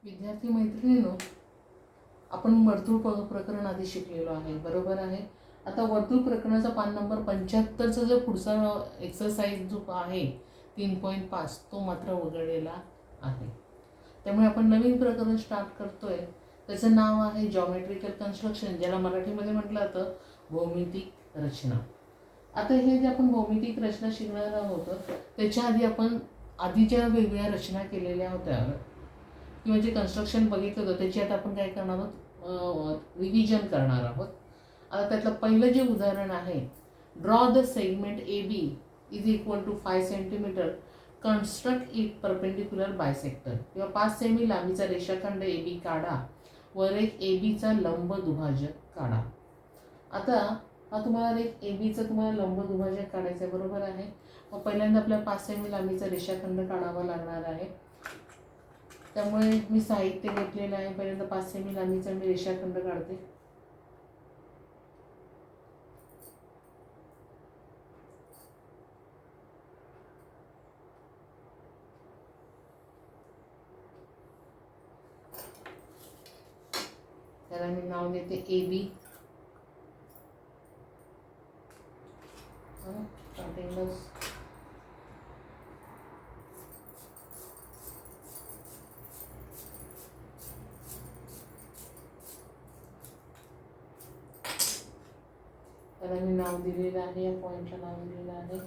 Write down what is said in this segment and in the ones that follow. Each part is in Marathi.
विद्यार्थी मैत्रिणींनो, आपण वर्तुळ प्रकरण आधी शिकलेलो आहे, बरोबर आहे. आता वर्तुळ प्रकरणाचा पान नंबर 75चा जो पुढचा एक्सरसाइज जो आहे 3.5 तो मात्र उघडलेला आहे. त्यामुळे आपण नवीन प्रकरण स्टार्ट करतोय. त्याचं नाव आहे जॉमेट्रिकल कन्स्ट्रक्शन, ज्याला मराठीमध्ये म्हटलं जातं भौमितिक रचना. आता हे जे आपण भौमितिक रचना शिकणार आहोत त्याच्या आधी आपण आधीच्या वेगवेगळ्या रचना केलेल्या होत्या किंवा जे कन्स्ट्रक्शन बघितलं होतं त्याची आता आपण काय करणार आहोत, रिव्हिजन करणार आहोत. आता त्यातलं पहिलं जे उदाहरण आहे, draw the segment A B is equal to 5 centimetre, construct it perpendicular bisector. किंवा 5 सेमी लांबीचा रेषाखंड ए बी काढा वर एक ए बीचा लंब दुभाजक काढा. आता हा तुम्हाला एक ए बीचा तुम्हाला लंब दुभाजक काढायचा आहे, बरोबर आहे. मग पहिल्यांदा आपल्याला 5 सेमी लांबीचा रेषाखंड काढावा लागणार आहे. त्यामुळे मी साहित्य घेतलेलं आहे. पहिल्यांदा 5 सेमी लांबीचा मी रेषाखंड काढते. त्याला मी नाव देते ए बी. त्याला मी नाव दिलेलं आहे, या पॉईंटला नाव दिलेलं आहे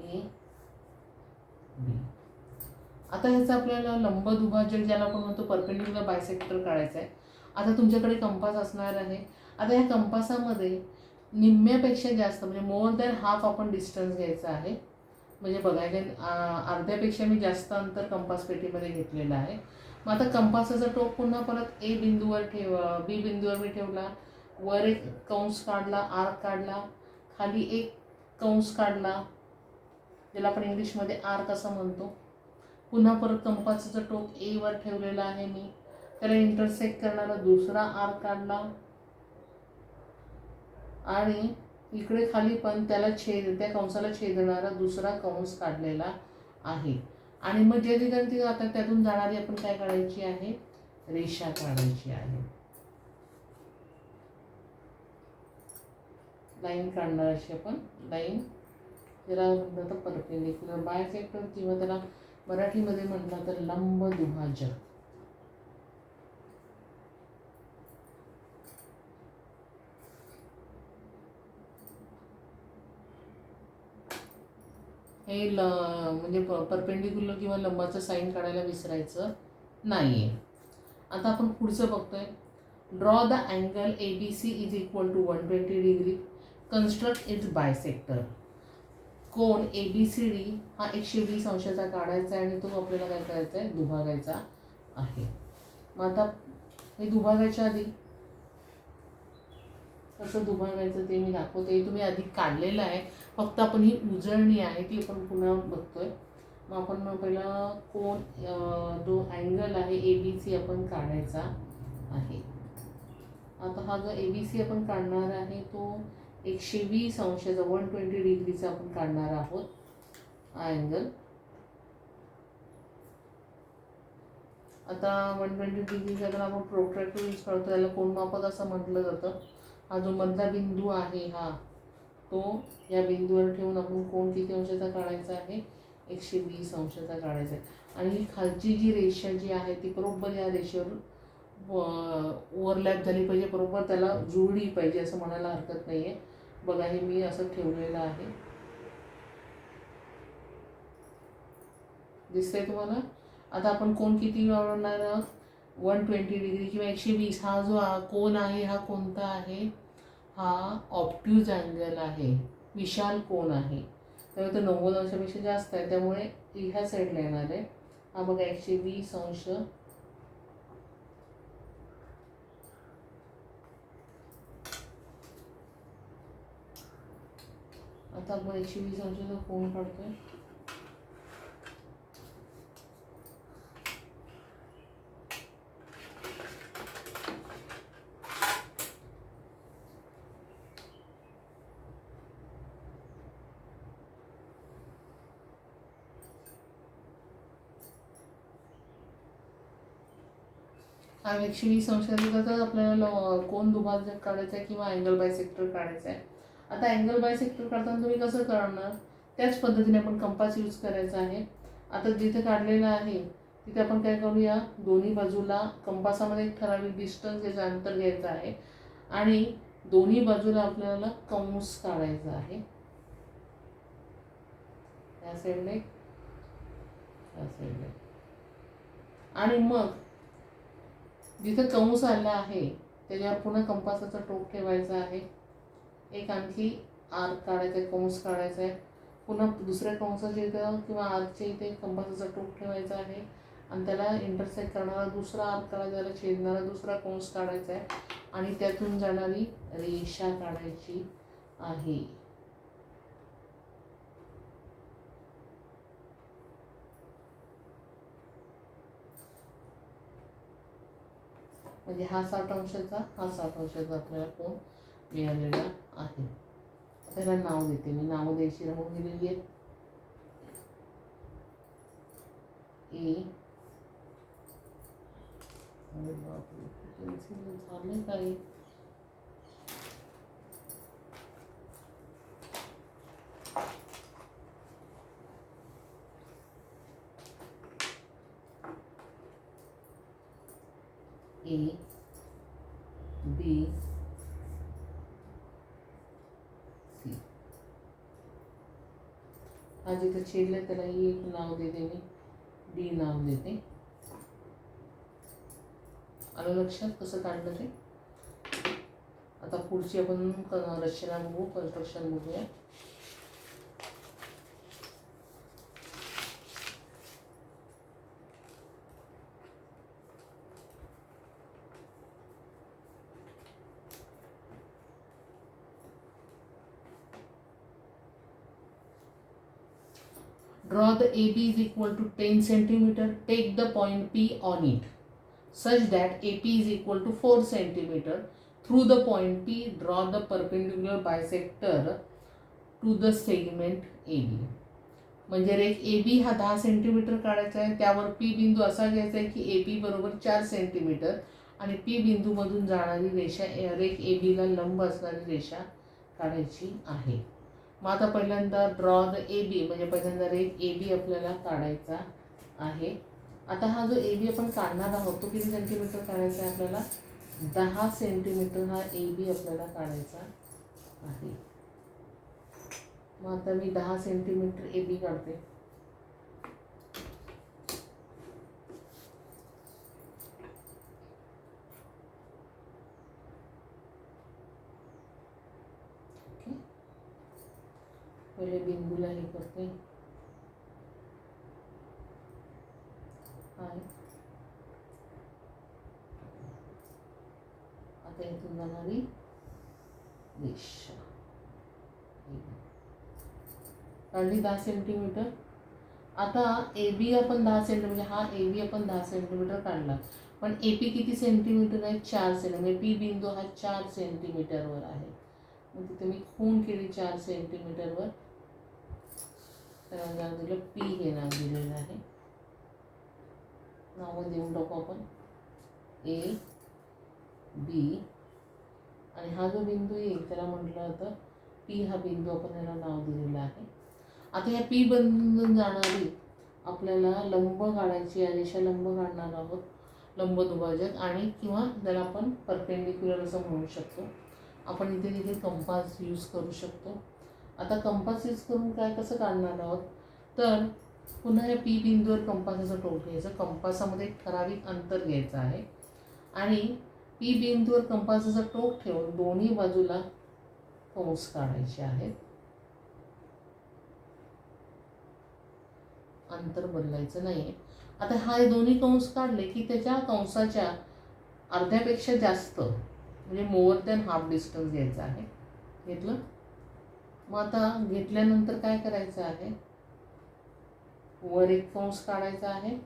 ए बी. आता ह्याचा आपल्याला लंब दुभाजक ज्याला आपण म्हणतो परपेंडिक्युलर बायसेक्टर काढायचा आहे. आता तुमच्याकडे कंपास असणार आहे. आता ह्या कंपासामध्ये निम्म्यापेक्षा जास्त म्हणजे मोर दॅन हाफ आपण डिस्टन्स घ्यायचा आहे. म्हणजे बघायला अर्ध्यापेक्षा मी जास्त अंतर कंपास पेटीमध्ये घेतलेलं आहे. मग आता कंपासाचा टोक पुन्हा परत ए बिंदूवर बी बिंदूवर मी ठेवला. वर एक कंस काढला, आर्क काढला, खाली एक कंस काढला ज्याला आपण इंग्लिशमध्ये आर्क असं म्हणतो. पुन्हा परत कंपासाचं टोक ए वर ठेवलेलं आहे मी. त्याला इंटरसेक्ट करणारा दुसरा आर्क काढला आणि इकडे खाली पण त्याला त्या कंसाला छेदणारा दुसरा कंस काढलेला आहे. आणि मग जे ठिकाणी ती आता त्यातून जाणारी आपण काय काढायची आहे, रेषा काढायची आहे. लाईन काढणार अशी आपण लाईन, ज्याला म्हणतात परपेंडिक्युलर बायसेक्टर किंवा त्याला मराठीमध्ये म्हटलं तर लंब दुभाजक. हे म्हणजे परपेंडिक्युलर किंवा लंबाचं साईन काढायला विसरायचं नाही आहे. आता आपण पुढचं बघतोय, draw the angle A B C is equal to 120 degree, construct its bisector. कोण ए बी सी डी हा 120 अंशाचा काढायचा आहे आणि तो आपल्याला काय करायचा आहे, दुभागायचा आहे. मग आता हे दुभागायच्या आधी कसं दुभागायचं ते मी दाखवते. तुम्ही आधी काढलेलं आहे, फक्त आपण ही उजळणी आहे ती आपण पुन्हा बघतोय. मग आपण पहिला कोण जो अँगल आहे ए बी सी आपण काढायचा आहे. आता हा जो ए बी सी आपण काढणार आहे तो 120 अंशाचा 120 डिग्रीचा आपण काढणार आहोत हा अँगल. आता 120 डिग्रीचा जर आपण प्रोट्रॅक्टर यूज करतो त्याला कोनमापक असं म्हटलं जातं. हा जो मधला बिंदू आहे हा तो या बिंदूवर ठेवून आपण कोण किती अंशाचा काढायचा आहे, 120 अंशाचा काढायचा आहे. आणि ही खालची जी रेषा जी आहे ती बरोबर या रेषेवर ओव्हरलॅप झाली पाहिजे, बरोबर त्याला जुळली पाहिजे असं म्हणायला हरकत नाही आहे. बघा हे मी असं ठेवलेलं आहे, दिसतंय तुम्हाला. आता आपण कोण किती वाढवणार आहोत, 120 डिग्री किंवा 120. हा जो कोन आहे हा कोणता आहे, हा ऑब्ट्यूज अँगल आहे, विशाल कोन आहे. त्यामुळे तो 90 अंशापेक्षा जास्त आहे, त्यामुळे ह्या साईडला येणार आहे. हा बघा 120 अंश. आता आपण 120 अंशाचा कोन काढतोय. आणि 120 अंशाचा आपल्याला कोन दुभाजक काढायचा आहे किंवा अँगल बायसेक्टर काढायचा आहे. आता अँगल बायसेक्टर काढताना तुम्ही कसं करणार, त्याच पद्धतीने आपण कंपास यूज करायचा आहे. आता जिथे काढलेलं आहे तिथे आपण काय करूया, दोन्ही बाजूला कंपासामध्ये एक ठराविक डिस्टन्स घ्यायचं, अंतर घ्यायचं आहे आणि दोन्ही बाजूला आपल्याला कंस काढायचा आहे. या साईडने या साईडने, आणि मग जिथे कंस आला आहे त्याच्यावर पुन्हा कंपासाचा टोक ठेवायचा आहे. एक आणखी आर्क काढायचा आहे, कंस काढायचा आहे. पुन्हा दुसऱ्या कंसाच्या इथं किंवा आर्कच्या इथे कंपासाचा टोक ठेवायचा आहे आणि त्याला इंटरसेक्ट करणारा दुसरा आर्क काढायचा, त्याला छेदणारा दुसरा कंस काढायचा आहे आणि त्यातून जाणारी रेषा काढायची आहे. म्हणजे हा 60 अंशाचा, हा 60 अंशाचा आपल्याला कोन मिळालेला आहे. त्याला नाव देते मी, नाव द्यायची राहून गेलेली आहेत. ए, अरे बापरे झाले काही, ए बी सी. हा जिथं छेदलं त्याला एक नाव देते मी, डी नाव देते. आलं लक्षात कसं काढलं ते. आता पुढची आपण रचना बघू, कन्स्ट्रक्शन बघूया. Draw the AB is equal to 10 centimeter. Take the point P on it such that AP is equal to 4 centimeter. Through the point P, draw the perpendicular bisector to the segment AB. म्हणजे रेख AB हा 10 सेंटीमीटर काढायचा आहे. त्यावर P बिंदू असा घ्यायचा आहे की AP बरोबर 4 सेंटीमीटर आणि P बिंदूमधून जाणारी रेषा, रेख AB ला लंब असणारी रेषा काढायची आहे. मग आता पहिल्यांदा ड्रॉ द ए बी, म्हणजे पहिल्यांदा रेख ए बी आपल्याला काढायचा आहे. आता हा जो ए बी आपण काढणार आहोत तो किती सेंटीमीटर काढायचा आहे आपल्याला, 10 सेंटीमीटर हा ए बी आपल्याला काढायचा आहे. मग आता मी 10 सेंटीमीटर ए बी काढते. पहिले बिंदूला हे करते, आता इथून जाणारी रेषा काढली 10 सेंटीमीटर. आता ए बी आपण 10 सेंटीमीटर, हा ए बी आपण 10 सेंटीमीटर काढला, पण ए पी किती सेंटीमीटर आहे, 4 सेंटीमीटर. पी बिंदू हा 4 सेंटीमीटरवर आहे. मग तिथे मी खूण केली 4 सेंटीमीटरवर, त्याला नाव दिलं पी, हे नाव दिलेलं आहे. नावं देऊन टाकू आपण, ए बी, आणि हा जो बिंदू येईल त्याला म्हटलं होतं पी. हा बिंदू आपण याला नाव दिलेलं आहे. आता या पी बिंदूतून जाणारी आपल्याला लंब काढायची आहे, रेषा लंब काढणार आहोत, लंब दुभाजक, आणि किंवा त्याला आपण परपेंडिक्युलर असं म्हणू शकतो. आपण इथे तिथे कंपास यूज करू शकतो. आता कंपास यूज करून काय कसं काढणार आहोत, तर पुन्हा या पी बिंदूवर कंपासाचं टोक घ्यायचं. कंपासामध्ये एक ठराविक अंतर घ्यायचं आहे आणि पी बिंदूवर कंपासाचं टोक ठेवून दोन्ही बाजूला कंस काढायचे आहेत. अंतर बदलायचं नाही. आता हा दोन्ही कंस काढले की त्याच्या कंसाच्या अर्ध्यापेक्षा जास्त, म्हणजे मोर दॅन हाफ डिस्टन्स घ्यायचा आहे. घेतलं. मग आता घेतल्यानंतर काय करायचं आहे, वर एक कंस काढायचा आहे,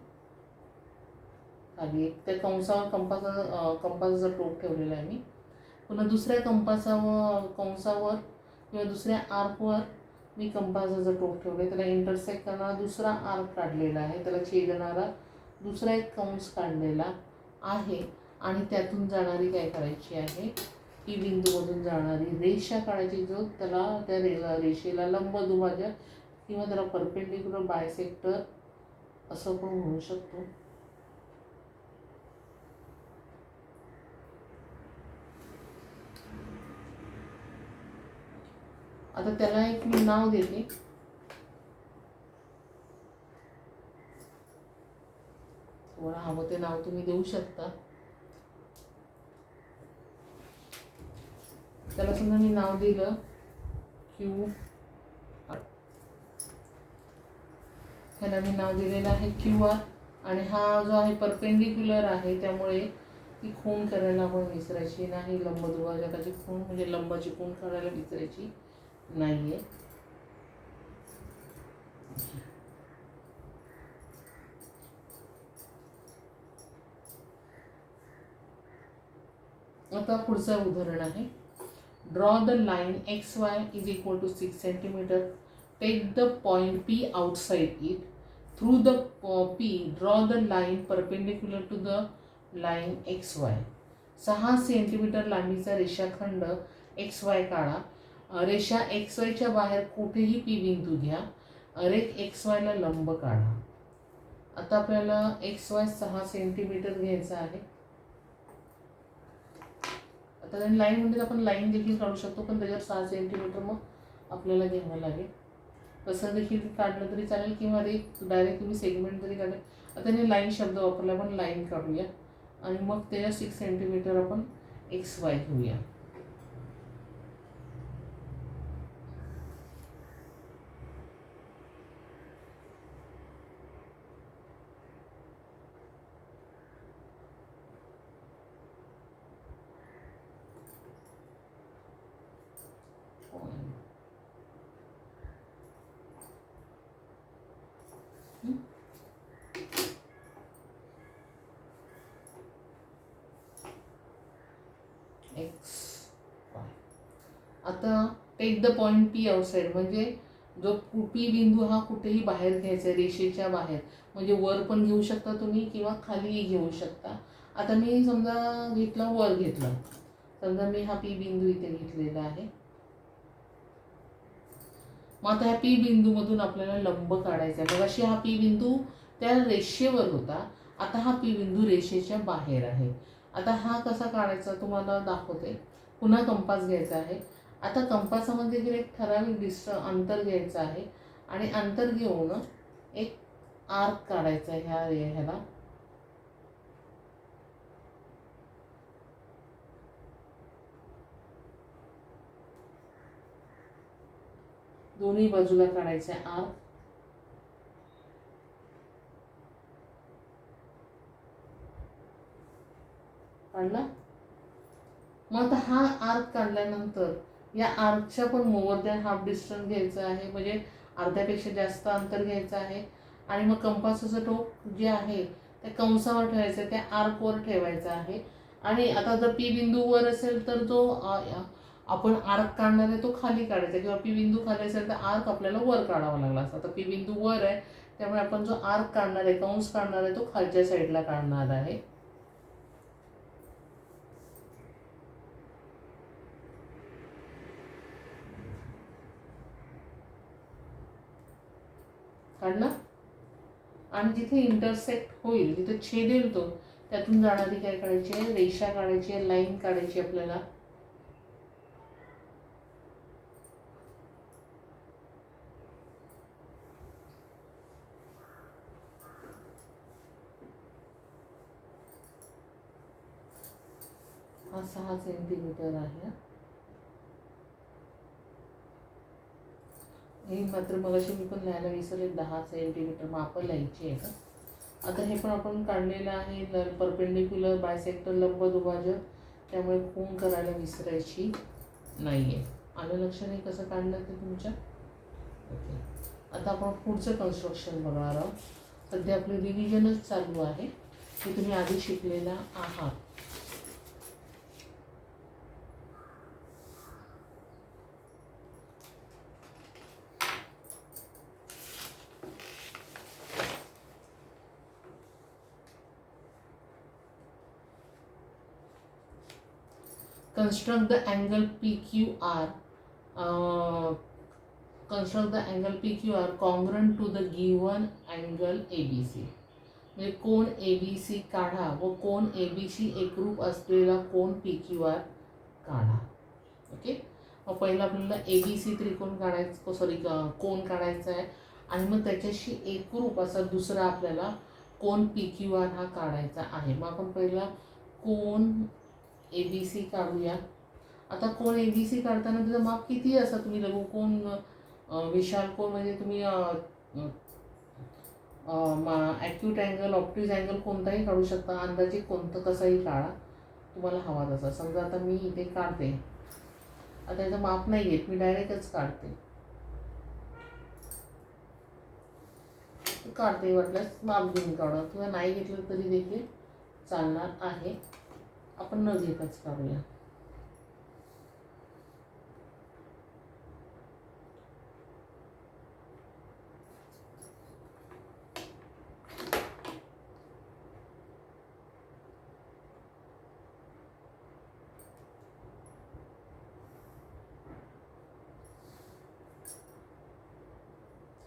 खाली एक, त्या कंसावर कंपासाचा टोक ठेवलेला आहे मी. पुन्हा दुसऱ्या कंसावर किंवा दुसऱ्या आर्कवर मी कंपासाचा टोक ठेवले, त्याला इंटरसेक्ट करणारा दुसरा आर्क काढलेला आहे, त्याला छेदणारा दुसरा एक कंस काढलेला आहे. आणि त्यातून जाणारी काय करायची आहे, पी बिंदूमधून जाणारी रेषा काढायची, जो त्याला त्या रेषेला लंब दुभाजक किंवा त्याला परपेंडिक्युलर बायसेक्टर असं पण म्हणू शकतो. आता त्याला एक मी नाव देते. तुम्हाला हवं ते नाव तुम्ही देऊ शकता. त्याला समजा मी नाव दिलं क्यू, ह्याला मी नाव दिलेलं आहे क्यू आर. आणि हा जो आहे परपेंडिक्युलर आहे, त्यामुळे ती खूण करायला आपण विसरायची नाही. लंब दुभाजकाची खूण म्हणजे लंबाची खूण करायला विसरायची नाही आहे. आता पुढचं उदाहरण आहे. Draw the line XY is equal to 6 centimetre. Take the point P outside it. Through the P draw the line perpendicular to the line XY. 6 centimetre लांबीचा रेषाखंड XY काढा. रेषा XYच्या बाहेर कुठेही P बिंदू घ्या. रेख XYला लंब काढा. आता आपल्याला XY 6 सेंटीमीटर घ्यायचा आहे. आता लाईन म्हणजे आपण लाईन देखील काढू शकतो, पण त्याच्यावर 6 सेंटीमीटर मग आपल्याला घ्यावं लागेल. तसं देखील काढलं तरी चालेल किंवा डायरेक्ट तुम्ही सेगमेंट जरी काढले. आता मी लाईन शब्द वापरला, आपण लाईन काढूया आणि मग त्याच्या 6 सेंटीमीटर आपण XY घेऊया. आता take the point P outside म्हणजे जो P बिंदू हा कुठेही बाहेर घ्यायचा आहे, रेषेच्या बाहेर. म्हणजे वर पण घेऊ शकता तुम्ही किंवा खालीही घेऊ शकता. आता मी समजा घेतला, वर घेतला. समजा मी हा P बिंदू इथे घेतलेला आहे. मग आता ह्या P बिंदूमधून आपल्याला लंब काढायचा आहे. मगाशी हा P बिंदू त्या रेषेवर होता, आता हा P बिंदू रेषेच्या बाहेर आहे. आता हा कसा काढायचा तुम्हाला दाखवते. पुन्हा कंपास घ्यायचा आहे. आता कंपासामध्ये देखील एक ठराविक अंतर घ्यायचं आहे आणि अंतर घेऊन एक आर्क काढायचा आहे ह्याला. दोन्ही बाजूला काढायचे आर्क. काढला. मग आता हा आर्क काढल्यानंतर या आर्कच्या पण मोर दॅन हाफ डिस्टन्स घ्यायचं आहे, म्हणजे अर्ध्यापेक्षा जास्त अंतर घ्यायचं आहे. आणि मग कंपासाचं टोक जे आहे त्या कंसावर ठेवायचं आहे, त्या आर्कवर ठेवायचं आहे. आणि आता जर P बिंदू वर असेल तर जो आपण आर्क काढणार आहे तो खाली काढायचा, किंवा P बिंदू खाली असेल तर आर्क आपल्याला वर काढावा लागला असता. आता P बिंदू वर आहे, त्यामुळे आपण जो आर्क काढणार आहे, कंस काढणार आहे, तो खालच्या साईडला काढणार आहे. काढला. आणि जिथे इंटरसेक्ट होईल, जिथे छेदेल तो, त्यातून जाणारी काय काढायची आहे, रेषा काढायची आहे, लाईन काढायची आपल्याला. हा 6 सेंटीमीटर आहे. हे मात्र मगाशी मी पण लिहायला विसरले, 10 सेंटीमीटर माप लिहायची आहे का. आता हे पण आपण काढलेलं आहे, परपेंडिक्युलर बायसेक्टर लंब दुभाजक, त्यामुळे खूण करायला विसरायची नाही आहे. आलं लक्षात कसं काढलं ते तुमच्या. ओके. आता आपण पुढचं कन्स्ट्रक्शन बघणार आहोत. सध्या आपली रिव्हिजनच चालू आहे, हे तुम्ही आधी शिकलेला आहात. construct the angle PQR, construct the angle PQR congruent to the given angle ABC. म्हणजे कोण ABC काढा व कोण ABC एकरूप असलेला कोण PQR काढा. ओके, मग पहिला आपल्याला ABC त्रिकोण काढायचं, सॉरी कोण काढायचा आहे आणि मग त्याच्याशी एकरूप असा दुसरा आपल्याला कोण PQR हा काढायचा आहे. मग आपण पहिला कोण ABC काढूया. आता कोण ABC काढताना त्याचं माप किती असं तुम्ही लघु कोण विशाल कोण म्हणजे तुम्ही ॲक्यूट अँगल ऑप्टिज अँगल कोणताही काढू शकता, अंदाजे कोणतं कसंही काढा तुम्हाला हवा तसा. समजा आता मी इथे काढते, आता याचं माप नाही घेत मी, डायरेक्टच काढते वाटल्यास माप घेऊन काढा किंवा नाही घेतलं तरी देखील चालणार आहे. आपण न घेताच काढूया.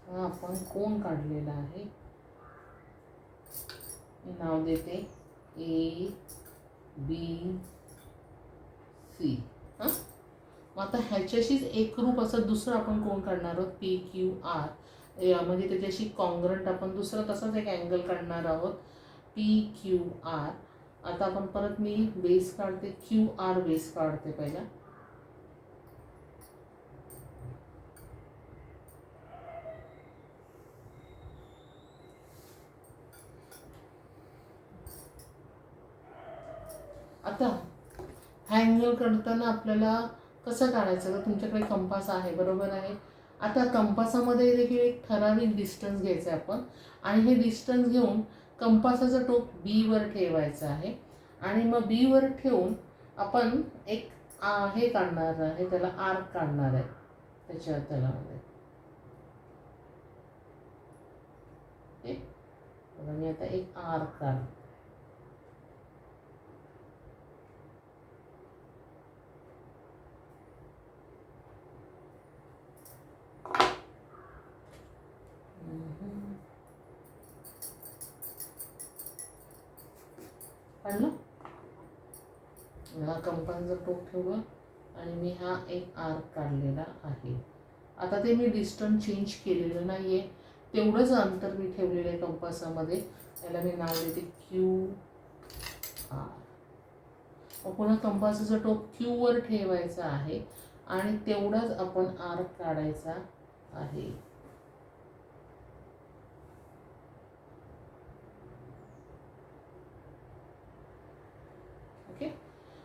हा आपण कोण काढलेला आहे, नाव देते A B C. हां, मग आता ह्याच्याशीच एकरूप असं दुसरं आपण कोण काढणार आहोत PQR, म्हणजे त्याच्याशी कॉन्ग्रंट आपण दुसरा तसाच एक अँगल काढणार आहोत PQR. आता आपण परत मी बेस काढते, QR बेस काढते पहिला. आता हा अँगल काढताना आपल्याला कसं काढायचं तर तुमच्याकडे कंपास आहे, बरोबर आहे. आता कंपासामध्ये देखील एक ठराविक डिस्टन्स घ्यायचं आहे आपण आणि हे डिस्टन्स घेऊन कंपासाचं टोक बीवर ठेवायचं आहे आणि मग बीवर ठेवून आपण एक हे काढणार आहे, त्याला आर्क काढणार आहे त्याच्या तलामध्ये. मी आता एक आर्क काढ, काढलं. हा कंपासचं टोक ठेवलं आणि मी हा एक आर्क काढलेला आहे. आता ते मी डिस्टन्स चेंज केलेलं नाही आहे, तेवढंच अंतर मी ठेवलेलं आहे कंपासामध्ये. याला मी नाव देते QR. मग पुन्हा कंपासाचं टोक Qवर ठेवायचं आहे आणि तेवढाच आपण आर्क काढायचा आहे. ओके,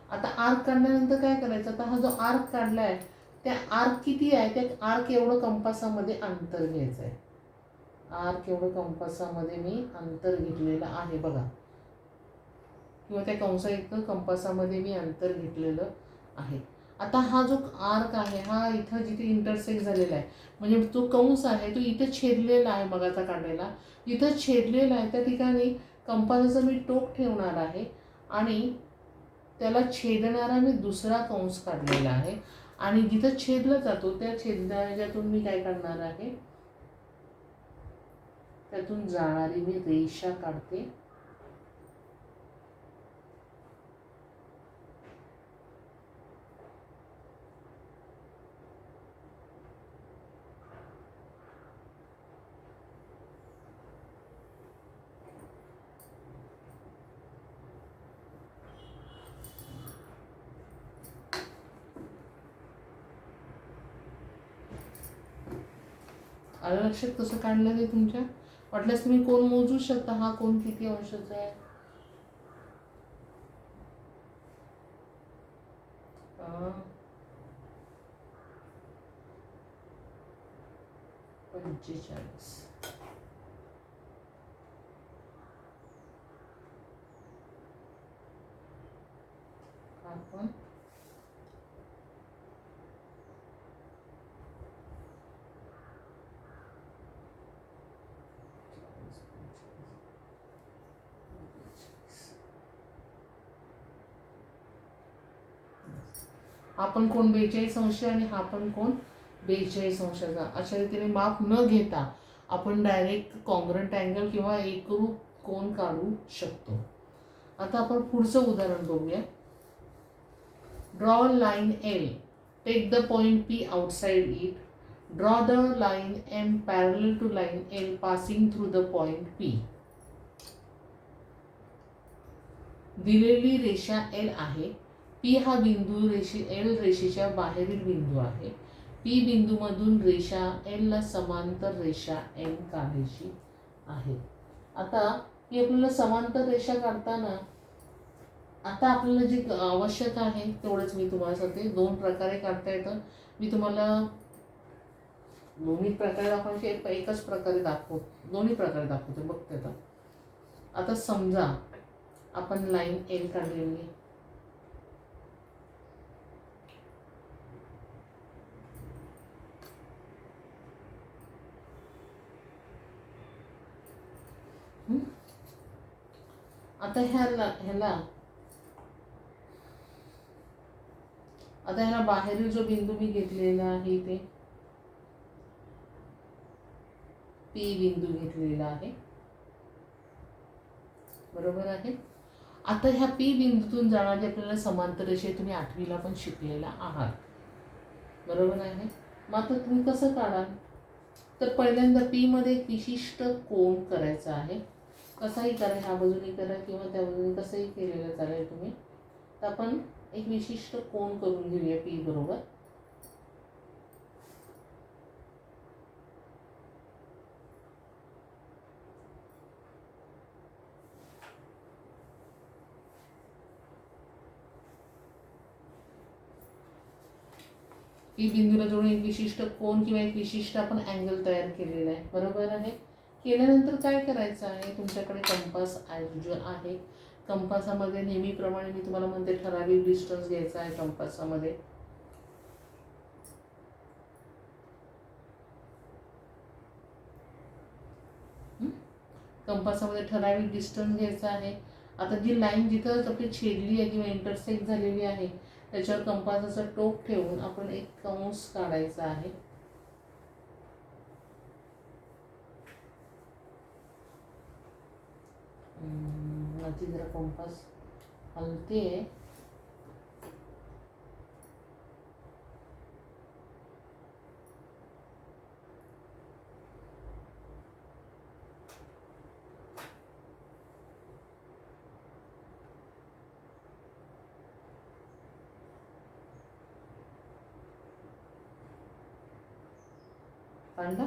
आता आर्क काढल्यानंतर काय करायचं, आता हा जो आर्क काढला आहे त्या आर्क किती आहे, त्या आर्क एवढं कंपासामध्ये अंतर घ्यायचं आहे. आर्क एवढं कंपासामध्ये मी अंतर घेतलेलं आहे बघा, किंवा त्या कंसा इतकं कंपासामध्ये मी अंतर घेतलेलं आहे. आता हा जो आर्क आहे हा इथं जिथे इंटरसेक्ट झालेला आहे, म्हणजे जो कंस आहे तो इथं छेदलेला आहे, मगाचा काढलेला जिथं छेदलेला आहे त्या ठिकाणी कंपासाचं मी टोक ठेवणार आहे आणि त्याला छेदणारा मी दुसरा कंस काढलेला आहे आणि जिथं छेदला जातो त्या छेदण्याच्यातून मी काय करणार आहे, त्यातून जाणारी मी रेषा काढते. आलं लक्षात कसं काढलं ते तुमच्या? वाटल्यास तुम्ही कोण मोजू शकता, हा कोण किती अंशाचा आहे. 45. आपण हा पण कोण 42 अंश आणि हा पण कोण 42 अंशाचा. अशा रीतीने माप न घेता आपण डायरेक्ट कॉन्ग्रंट अँगल किंवा एकरूप कोन काढू शकतो. आता आपण पुढचं उदाहरण बघूया. Draw line L, take the point P outside it, draw the line M parallel to line L passing through the point P. दिलेली रेषा एल आहे. पी हा बिंदू एल रेषेच्या बाहेरील बिंदू आहे. पी बिंदूमधून रेषा एल ला समांतर रेषा एम काढायची आहे. आता ही आपल्याला समांतर रेषा काढताना आता आपल्याला जे आवश्यक आहे तेवढंच मी तुम्हाला सांगते. 2 प्रकारे काढता येतं. मी तुम्हाला दोन्ही प्रकारे दाखवायचे एकच प्रकारे दोन्ही प्रकारे दाखवते. बघते आता समजा आपण लाईन एल काढलेली आहे. आता ह्याला बाहेरील जो बिंदू मी घेतलेला आहे ते पी बिंदू घेतलेला आहे. बरोबर आहे. आता ह्या पी बिंदूतून जाणारी आपल्याला समांतर रेषा तुम्ही 8वीला पण शिकलेला आहात. बरोबर आहे. मग आता तुम्ही कसं काढाल? तर पहिल्यांदा पी मध्ये एक विशिष्ट कोन करायचा आहे. कसाही करा, ह्या बाजूने करा किंवा त्या बाजूने, कसंही केलेलं चालेल तुम्ही. तर आपण एक विशिष्ट कोन करून घेऊया पी बरोबर. पी बिंदूला जोडून एक विशिष्ट कोन किंवा एक विशिष्ट आपण अँगल तयार केलेला आहे. बरोबर आहे. केल्यानंतर काय करायचं आहे, तुमच्याकडे कंपास आहे. कंपासामध्ये नेहमीप्रमाणे मी तुम्हाला म्हणते ठराविक डिस्टन्स घ्यायचा आहे. कंपासामध्ये ठराविक डिस्टन्स घ्यायचा आहे. आता जी लाईन जिथं आपली छेदली आहे किंवा इंटरसेक्ट झालेली आहे त्याच्यावर कंपासाचं टोक ठेवून आपण एक कंस काढायचा आहे. माझी जरा कंपास हलते. काढला.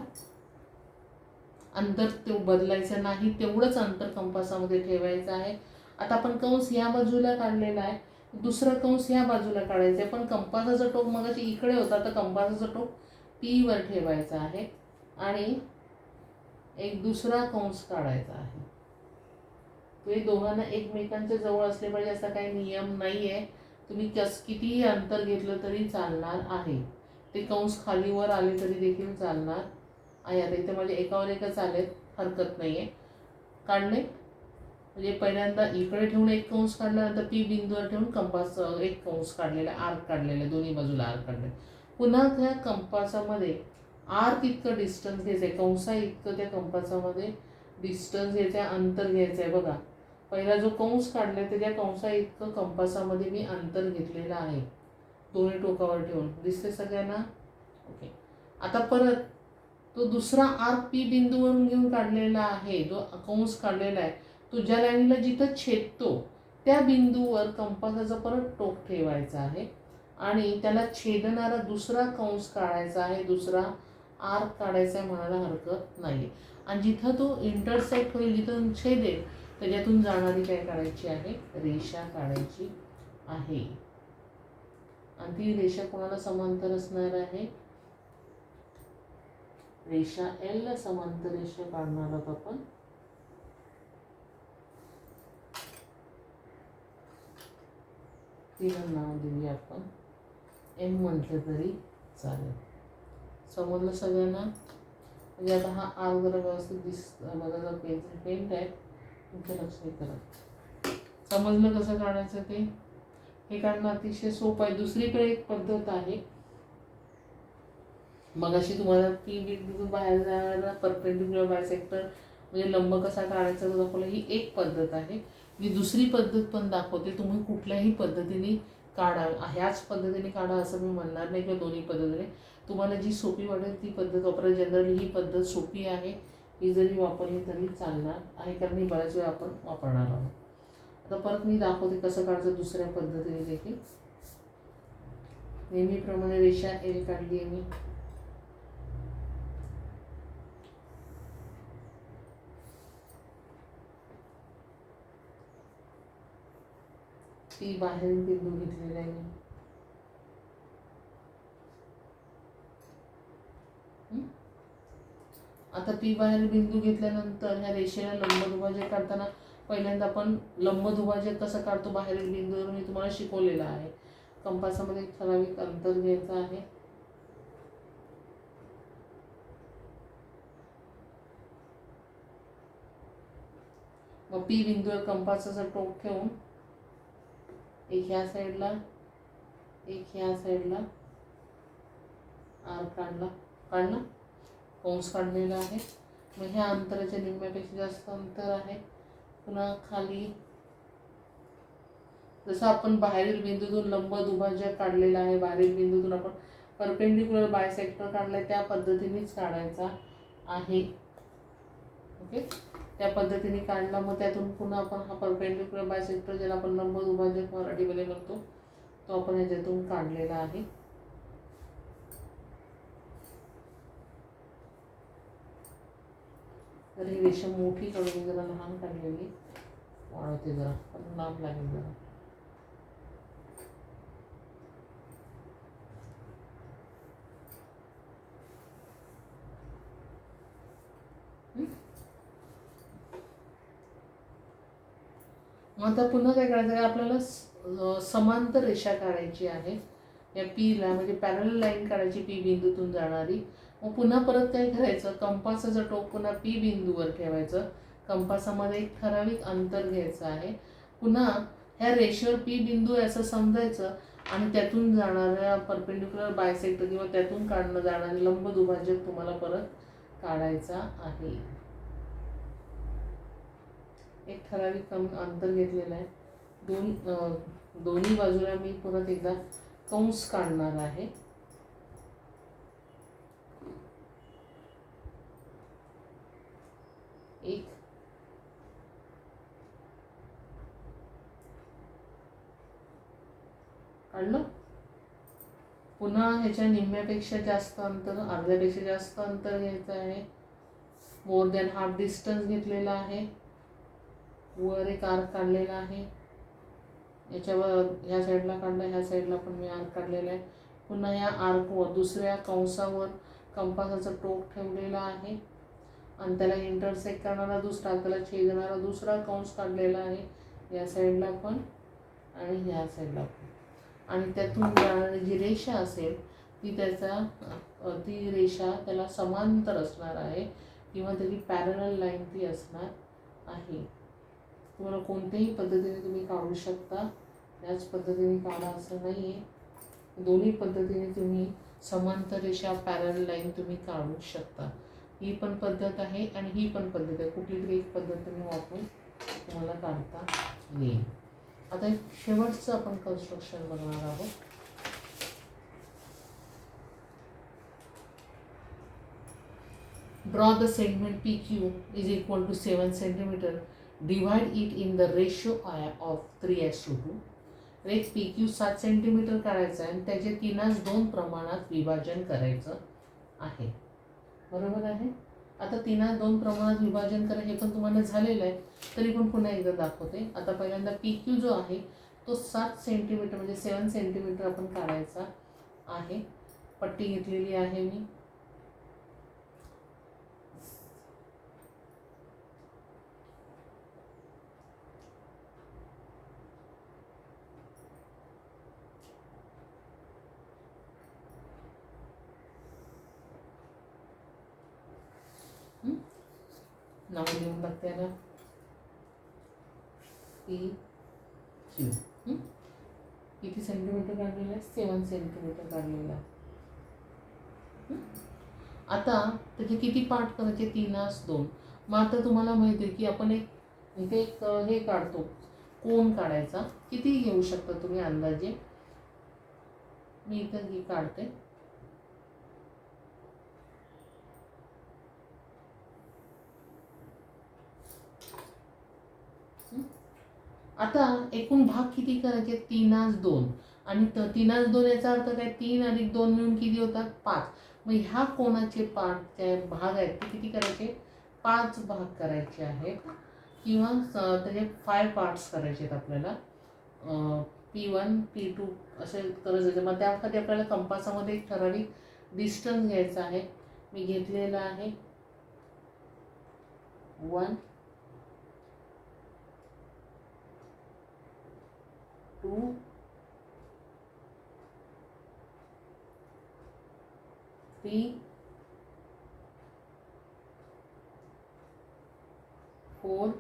अंतर ते बदलायचं नाही, तेवढंच अंतर कंपासामध्ये ठेवायचं आहे. आता आपण कंस ह्या बाजूला काढलेला आहे, दुसरा कंस ह्या बाजूला काढायचा आहे. पण कंपासाचा टोक मगाशी इकडे होता, तर कंपासाचा टोक पी वर ठेवायचा आहे आणि एक दुसरा कंस काढायचा आहे. हे दोघांना एकमेकांच्या जवळ असले पाहिजे असा काही नियम नाही आहे. तुम्ही कितीही अंतर घेतलं तरी चालणार आहे. ते कंस खाली वर आले तरी देखील चालणार आहे. आता इथे माझे एकावर एकच आलेत, हरकत नाही आहे. काढले म्हणजे पहिल्यांदा इकडे ठेवून एक कंस काढला, नंतर पी बिंदूवर ठेवून कंपास एक कंस काढलेला, आर्क काढलेला, दोन्ही बाजूला आर्क काढले. पुन्हा त्या कंपासामध्ये आर्क इतकं डिस्टन्स घ्यायचं आहे, कंसा इतकं त्या कंपासामध्ये डिस्टन्स घ्यायचं आहे, अंतर घ्यायचं आहे. बघा, पहिला जो कंस काढला आहे त्या कंसा इतकं कंपासामध्ये मी अंतर घेतलेलं आहे, दोन्ही टोकावर ठेवून. दिसते सगळ्यांना? ओके. आता परत तो दुसरा आर्क पी बिंदूवरून घेऊन काढलेला आहे, जो कंस काढलेला आहे, तो ज्या लाईनला जिथं छेदतो त्या बिंदूवर कंपासाचं परत टोक ठेवायचं आहे आणि त्याला छेदणारा दुसरा कंस काढायचा आहे, दुसरा आर्क काढायचा आहे, म्हणायला हरकत नाही. आणि जिथं तो इंटरसेक्ट होईल, जिथं छेदेल, त्याच्यातून जाणारी काय काढायची आहे, रेषा काढायची आहे. आणि ती रेषा कोणाला समांतर असणार आहे? रेषा एल ला समांतर रेषा काढणार आहोत आपण. तिला नाव देऊया आपण एम म्हटलं तरी चालेल. समजलं सगळ्यांना? म्हणजे आता हा आर जरा व्यवस्थित मला जर पेन्सिल पेंट आहे तुमचं लक्ष करा. समजलं कसं काढायचं ते? हे काढणं अतिशय सोपं आहे. दुसरीकडे एक पद्धत आहे, मग अशी तुम्हाला पी बिंदूतून बाहेर जाणारा परपेंडिक्युलर बायसेक्टर म्हणजे लंब कसा काढायचा तो दाखवला, ही एक पद्धत आहे. मी दुसरी पद्धत पण दाखवते, तुम्ही कुठल्याही पद्धतीने काढा, ह्याच पद्धतीने काढा असं मी म्हणणार नाही किंवा दोन्ही पद्धतीने, तुम्हाला जी सोपी वाटेल ती पद्धत वापरा. जनरली ही पद्धत सोपी आहे, ही जरी वापरली तरी चालणार आहे, कारण ही बऱ्याच वेळा आपण वापरणार आहोत. आता परत मी दाखवते कसं काढायचं दुसऱ्या पद्धतीने देखील. नेहमीप्रमाणे रेषा एल काढली आहे मी. ती बाहेर बिंदू घेतलेला आहे मी. आता पी बाहेर बिंदू घेतल्यानंतर ह्या रेषेला लंबदुभाजक काढताना पहिल्यांदा आपण लंबदुभाजक कसं काढतो बाहेरील बिंदूवर मी तुम्हाला शिकवलेलं आहे. कंपासामध्ये एक ठराविक अंतर घ्यायचं आहे. मग पी बिंदूवर कंपासाचा टोक ठेवून एक ह्या साईडला एक ह्या साईडला आर काढला कंस काढलेला आहे. मग ह्या अंतराच्या निम्म्यापेक्षा जास्त अंतर आहे. पुन्हा खाली जसं आपण बाहेरील बिंदूतून लंब दुभाजक काढलेला आहे, बाहेरील बिंदूतून आपण परपेंडिक्युलर बायसेक्टर काढलाय, त्या पद्धतीनेच काढायचा आहे. ओके, त्या पद्धतीने काढला. मग त्यातून पुन्हा आपण हा परपेंडिक्युलर बायसेक्टर ज्याला आपण लंब दुभाजक मराठीमध्ये म्हणतो तो आपण ह्याच्यातून काढलेला आहे. तर ही रेषा मोठी काढून जरा लहान काढलेली वाढवते, जरा पण लांब लागेल जरा. आता पुन्हा काय करायचं आहे, आपल्याला समांतर रेषा काढायची आहे या पीला, म्हणजे पॅरलल लाईन काढायची पी बिंदूतून जाणारी. मग पुन्हा परत काय करायचं, कंपासाचं टोक पुन्हा पी बिंदूवर ठेवायचं. कंपासामध्ये एक ठराविक अंतर घ्यायचं आहे. पुन्हा ह्या रेषेवर पी बिंदू आहे असं समजायचं आणि त्यातून जाणाऱ्या परपेंडिक्युलर बायसेक्टर किंवा त्यातून काढणं जाणारे लंब दुभाजक तुम्हाला परत काढायचा आहे. एक ठराविक अंतर घेतलेलं आहे. दोन्ही बाजूला मी परत एकदा कंस काढणार आहे. एक काढलं. पुन्हा ह्याच्या निम्म्यापेक्षा जास्त अंतर, अर्ध्यापेक्षा जास्त अंतर घ्यायचं आहे. मोर दॅन हाफ डिस्टन्स घेतलेला आहे. वर एक आर्क काढलेला आहे. याच्यावर ह्या साईडला काढला, ह्या साईडला पण मी आर्क काढलेला आहे. पुन्हा या आर्कवर दुसऱ्या कंसावर कंपासाचं टोक ठेवलेलं आहे आणि त्याला इंटरसेक्ट करणारा दुसरा, त्याला छेदणारा दुसरा कंस काढलेला आहे, या साईडला पण आणि ह्या साईडला पण. आणि त्यातून जाणारी जी रेषा असेल ती रेषा त्याला समांतर असणार आहे किंवा त्याची पॅरलल लाईन ती असणार आहे. तुम्हाला कोणत्याही पद्धतीने तुम्ही काढू शकता, त्याच पद्धतीने काढा असं नाही आहे. दोन्ही पद्धतीने तुम्ही समांतर रेषा पॅरलल लाईन तुम्ही काढू शकता. ही पण पद्धत आहे आणि ही पण पद्धत आहे. कुठली तरी एक पद्धत तुम्ही वापरून तुम्हाला काढता येईल. आता एक शेवटचं आपण कन्स्ट्रक्शन बनवणार आहोत. Draw the segment PQ is equal to 7 cm. Divide it in the ratio of 3:2. रेख PQ 7 सेंटीमीटर काढायचं आहे आणि त्याचे 3:2 प्रमाणात विभाजन करायचं आहे. बरोबर आहे. आता 3:2 प्रमाणात विभाजन करा, हे पण तुम्हाला झालेलं आहे, तरी पण पुन्हा एकदा दाखवते. आता पहिल्यांदा PQ जो आहे तो 7 सेंटीमीटर म्हणजे 7 सेंटीमीटर आपण काढायचा आहे. पट्टी घेतलेली आहे मी. नाव लिहून टाकते ना, PQ. किती सेंटीमीटर काढलेलं आहे? 7 सेंटीमीटर काढलेलं आहे. आता त्याचे किती पार्ट करायचे? 3:2. मग आता तुम्हाला माहिती आहे की आपण इथे एक हे काढतो, कोण काढायचा. किती घेऊ शकता तुम्ही अंदाजे? मी इथं काढते. आता एकूण भाग किती करायचे? 3:2. आणि 3:2 याचा अर्थ काय? 3 + 2 मिळून किती होतात? 5. मग ह्या कोणाचे भाग आहेत ते किती करायचे? 5 भाग करायचे आहेत, किंवा त्याचे 5 पार्ट्स करायचे आहेत आपल्याला. P1 P2 असे करायचे. मग त्यासाठी आपल्याला कंपासामध्ये एक ठराविक डिस्टन्स घ्यायचा आहे. मी घेतलेला आहे 1, 2, 3, 4,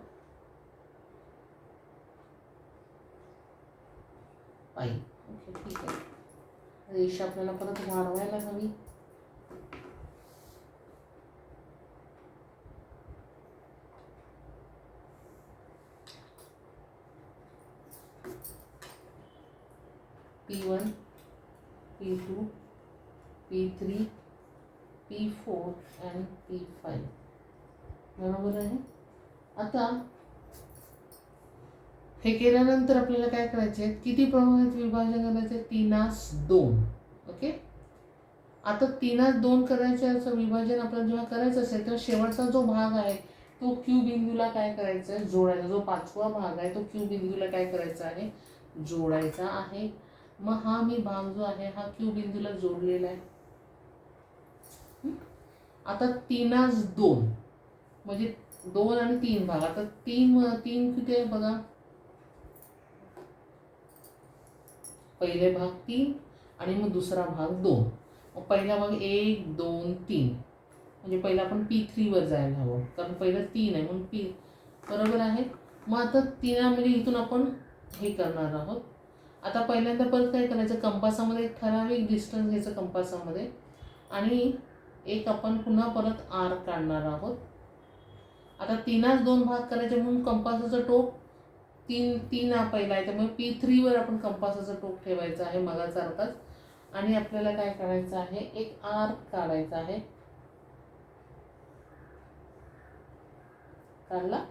5. ओके, ठीक आहे. रेषा आपल्याला परत वाढवायला हवी. P1, P2, P3, P4 आणि P5. बरोबर आहे. आता हे केल्यानंतर आपल्याला काय करायचे आहे? किती प्रमाणात विभाजन करायचे? 3:2. ओके. आता 3:2 करायचं विभाजन आपल्याला जेव्हा करायचं असेल तेव्हा शेवटचा जो भाग आहे तो क्यू बिंदूला काय करायचं आहे? जोडायचा. जो 5वा भाग आहे तो क्यू बिंदूला काय करायचा आहे? जोडायचा आहे. मग हा मी भाग जो आहे हा क्यू बिंदूला जोडलेला आहे. आता 3:2 म्हणजे 2 आणि 3 भाग. आता 3 किती आहे बघा? पहिले भाग 3 आणि मग दुसरा भाग 2. मग पहिला भाग 1, 2, 3. म्हणजे पहिला आपण P3 वर जायला हवं, कारण पहिलं 3 आहे म्हणून P. बरोबर आहे. मग आता 3 म्हणजे इथून आपण हे करणार आहोत. आता पहिल्यांदा परत काय करायचं? कंपासामध्ये एक ठराविक डिस्टन्स घ्यायचं कंपासामध्ये, आणि एक आपण पुन्हा परत आर काढणार आहोत. आता 3:2 भाग करायचे म्हणून कंपासाचं टोक 3 हा पहिला आहे, त्यामुळे P3 वर आपण कंपासाचं टोक ठेवायचं आहे मगासारखाच. आणि आपल्याला काय करायचं आहे? एक आर्क काढायचा आहे. काढला?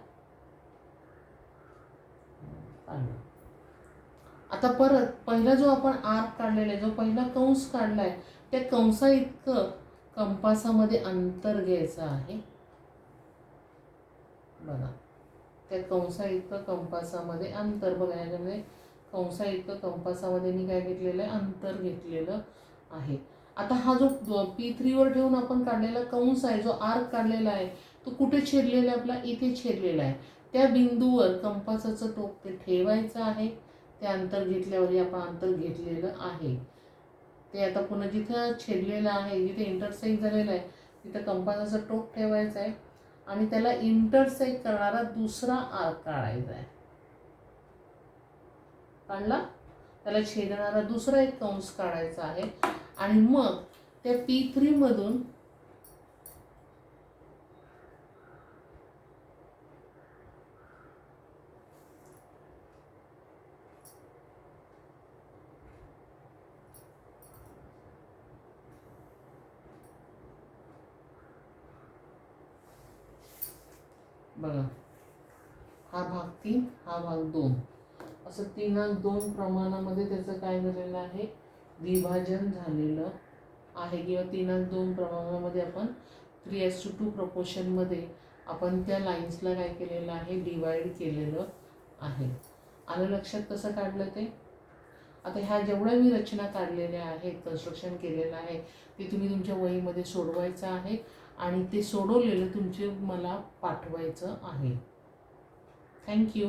आता परत पहिला जो आपण आर्क काढलेला आहे, जो पहिला कंस काढलाय, त्या कंसा इतकं कंपासामध्ये अंतर घ्यायचं आहे. बघा, त्या कंसा इतकं कंपासामध्ये अंतर. बघा, याच्यामध्ये कंसा इतकं कंपासामध्ये मी काय घेतलेलं आहे? अंतर घेतलेलं आहे. आता हा जो P3 वर ठेवून आपण काढलेला कंस आहे, जो आर्क काढलेला आहे, तो कुठे छेदलेला आहे? आपला इथे छेदलेला आहे. त्या बिंदूवर कंपासाचं टोक ते ठेवायचं आहे. ते अंतर घेतल्यावर आपण अंतर घेतलेलं आहे ते आता पुन्हा जिथं छेदलेलं आहे, जिथे इंटरसेक्ट झालेलं आहे, तिथं कंपासाचं टोक ठेवायचं आहे आणि त्याला इंटरसेक्ट करणारा दुसरा आर्क काढायचा आहे. काढला? त्याला छेदणारा दुसरा एक कंस काढायचा आहे. आणि मग त्या P3 मधून बघा, हा भाग 3, हा भाग 2, असं 3:2 प्रमाणामध्ये त्याचं काय झालेलं आहे? विभाजन झालेलं आहे. किंवा 3:2 प्रमाणामध्ये आपण 3:2 प्रपोर्शनमध्ये आपण त्या लाईन्सला काय केलेलं आहे? डिवाइड केलेलं आहे. आलं लक्षात कसं काढलं ते? आता ह्या जेवढ्या मी रचना काढलेल्या आहेत, कन्स्ट्रक्शन केलेलं आहे, ते तुम्ही तुमच्या वहीमध्ये सोडवायचं आहे आणि ते सोडवलेलं मला पाठवायचं आहे. थँक्यू.